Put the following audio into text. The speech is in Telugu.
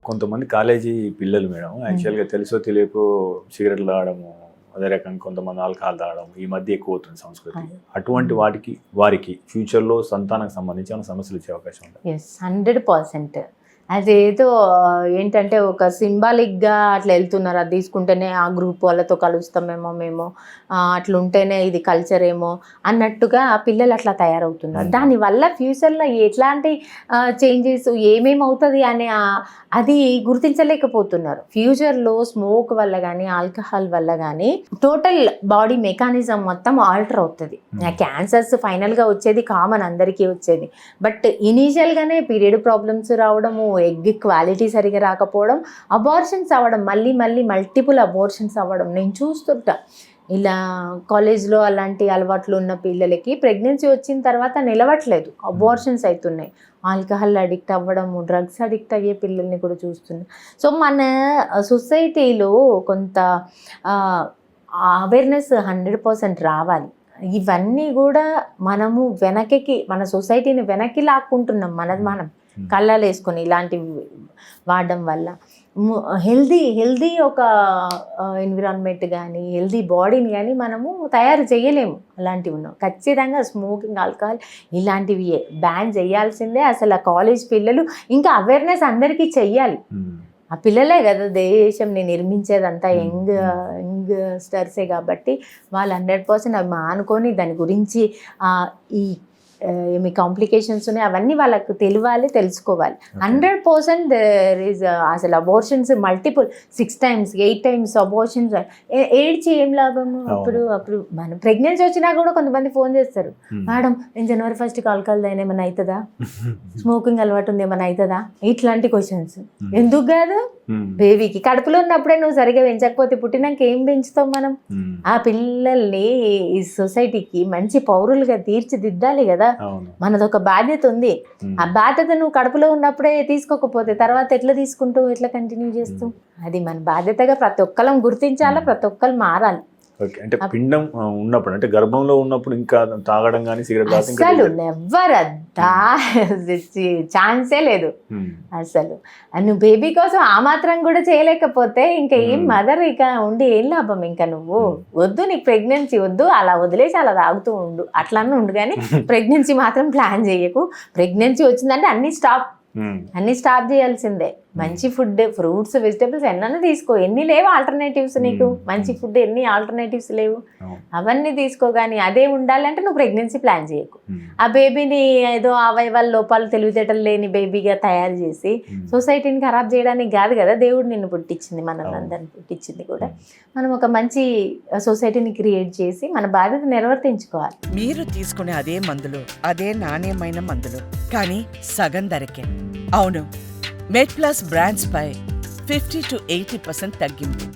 కొంతమంది కాలేజీ పిల్లలు మేడం యాక్చువల్గా తెలుసో తెలియకో సిగరెట్లు తాగడము, అదే రకంగా కొంతమంది ఆల్కహాల్ తాగడం ఈ మధ్య ఎక్కువ అవుతుంది సంస్కృతి. అటువంటి వారికి ఫ్యూచర్లో సంతానానికి సంబంధించి ఏమైనా సమస్యలు వచ్చే అవకాశం ఉంది? ఎస్, 100%. అదేదో ఏంటంటే ఒక సింబాలిక్గా అట్లా వెళ్తున్నారు, అది తీసుకుంటేనే ఆ గ్రూప్ వాళ్ళతో కలుస్తామేమో మేము, అట్లా ఉంటేనే ఇది కల్చర్ ఏమో అన్నట్టుగా పిల్లలు అట్లా తయారవుతున్నారు. దానివల్ల ఫ్యూచర్లో ఎట్లాంటి చేంజెస్ ఏమేమి అవుతుంది అనే అది గుర్తించలేకపోతున్నారు. ఫ్యూచర్లో స్మోక్ వల్ల కానీ ఆల్కహాల్ వల్ల కానీ టోటల్ బాడీ మెకానిజం మొత్తం ఆల్టర్ అవుతుంది. క్యాన్సర్స్ ఫైనల్గా వచ్చేది కామన్, అందరికీ వచ్చేది. బట్ ఇనీషియల్గానే పీరియడ్ ప్రాబ్లమ్స్ రావడము, ఎగ్ క్వాలిటీ సరిగా రాకపోవడం, అబార్షన్స్ అవ్వడం, మళ్ళీ మల్టిపుల్ అబార్షన్స్ అవ్వడం నేను చూస్తుంటా. ఇలా కాలేజ్లో అలాంటి అలవాట్లు ఉన్న పిల్లలకి ప్రెగ్నెన్సీ వచ్చిన తర్వాత నిలవట్లేదు, అబార్షన్స్ అవుతున్నాయి. ఆల్కహాల్ అడిక్ట్ అవ్వడము, డ్రగ్స్ అడిక్ట్ అయ్యే పిల్లల్ని కూడా చూస్తున్నాం. సో మన సొసైటీలో కొంత అవేర్నెస్ 100% రావాలి. ఇవన్నీ కూడా మనము మన సొసైటీని వెనక్కి లాక్కుంటున్నాం. మనం కళ్ళలు వేసుకొని ఇలాంటివి వాడడం వల్ల హెల్దీ ఒక ఎన్విరాన్మెంట్ కానీ హెల్దీ బాడీని కానీ మనము తయారు చేయలేము. అలాంటివి ఉన్నాం. ఖచ్చితంగా స్మోకింగ్, ఆల్కహాల్ ఇలాంటివి బ్యాన్ చేయాల్సిందే. అసలు ఆ కాలేజ్ పిల్లలు ఇంకా అవేర్నెస్ అందరికీ చెయ్యాలి. ఆ పిల్లలే కదా దేశంని నిర్మించేదంతా, యంగ్ స్టర్సే కాబట్టి వాళ్ళు 100% అవి మానుకొని దాని గురించి ఈ ఏమి కాంప్లికేషన్స్ ఉన్నాయి అవన్నీ వాళ్ళకు తెలియాలి, తెలుసుకోవాలి. 100% దేర్ ఈజ్ అసలు abortions multiple 6 times 8 times abortions. ఏడ్చి ఏం లాభము? అప్పుడు మనం ప్రెగ్నెన్సీ వచ్చినా కూడా కొంతమంది ఫోన్ చేస్తారు, మేడం నేను January 1st ఆల్కహాల్ అయినా ఏమైనా అవుతుందా, స్మోకింగ్ అలవాటు ఉంది ఏమైనా అవుతుందా, ఇట్లాంటి క్వశ్చన్స్. ఎందుకు కాదు? బేబీకి కడుపులో ఉన్నప్పుడే నువ్వు సరిగా పెంచకపోతే పుట్టినాక ఏం పెంచుతావు మనం? ఆ పిల్లల్ని ఈ సొసైటీకి మంచి పౌరులుగా తీర్చిదిద్దాలి కదా. మనదొక బాధ్యత ఉంది. ఆ బాధ్యత నువ్వు కడుపులో ఉన్నప్పుడే తీసుకోకపోతే తర్వాత ఎట్లా తీసుకుంటావు, ఎట్లా కంటిన్యూ చేస్తావు? అది మన బాధ్యతగా ప్రతి ఒక్కరం గుర్తించాలా, ప్రతి ఒక్కరు మారాలి. ఓకే, అంటే పిండం ఉన్నప్పుడు అంటే గర్భంలో ఉన్నప్పుడు ఇంకా తాగడం కానీ సిగరెట్ అసలు నెవర్, ఛాన్సే లేదు అసలు. నువ్వు బేబీ కోసం ఆ మాత్రం కూడా చేయలేకపోతే ఇంకా ఏం మదర్ ఇక ఉండి ఏం లాభం? ఇంకా నువ్వు వద్దు, నీకు ప్రెగ్నెన్సీ వద్దు, అలా వదిలేసి అలా తాగుతూ ఉండు, అట్లనే ఉండు. కానీ ప్రెగ్నెన్సీ మాత్రం ప్లాన్ చేయకు. ప్రెగ్నెన్సీ వచ్చిందంటే అన్ని స్టాప్ చేయాల్సిందే. మంచి ఫుడ్, ఫ్రూట్స్, వెజిటబుల్స్ ఎన్నైనా తీసుకో. ఎన్ని లేవు ఆల్టర్నేటివ్స్ నీకు? మంచి ఫుడ్ ఎన్ని ఆల్టర్నేటివ్స్ లేవు? అవన్నీ తీసుకో. కానీ అదే ఉండాలంటే నువ్వు ప్రెగ్నెన్సీ ప్లాన్ చేయకు. ఆ బేబీని ఏదో అవయవాల లోపాలు, తెలివితేటలు లేని బేబీగా తయారు చేసి సొసైటీని ఖరాబ్ చేయడానికి కాదు కదా దేవుడు నిన్ను పుట్టించింది, మనల్ని అందరిని పుట్టించింది కూడా. మనం ఒక మంచి సొసైటీని క్రియేట్ చేసి మన బాధ్యత నిర్వర్తించుకోవాలి. మీరు తీసుకునే అదే మందులు, అదే నాణ్యమైన మందులు, కానీ సగం ధరకే. అవును, మెడ్ ప్లస్ బ్రాండ్స్ పై 50 to 80% తగ్గింపు.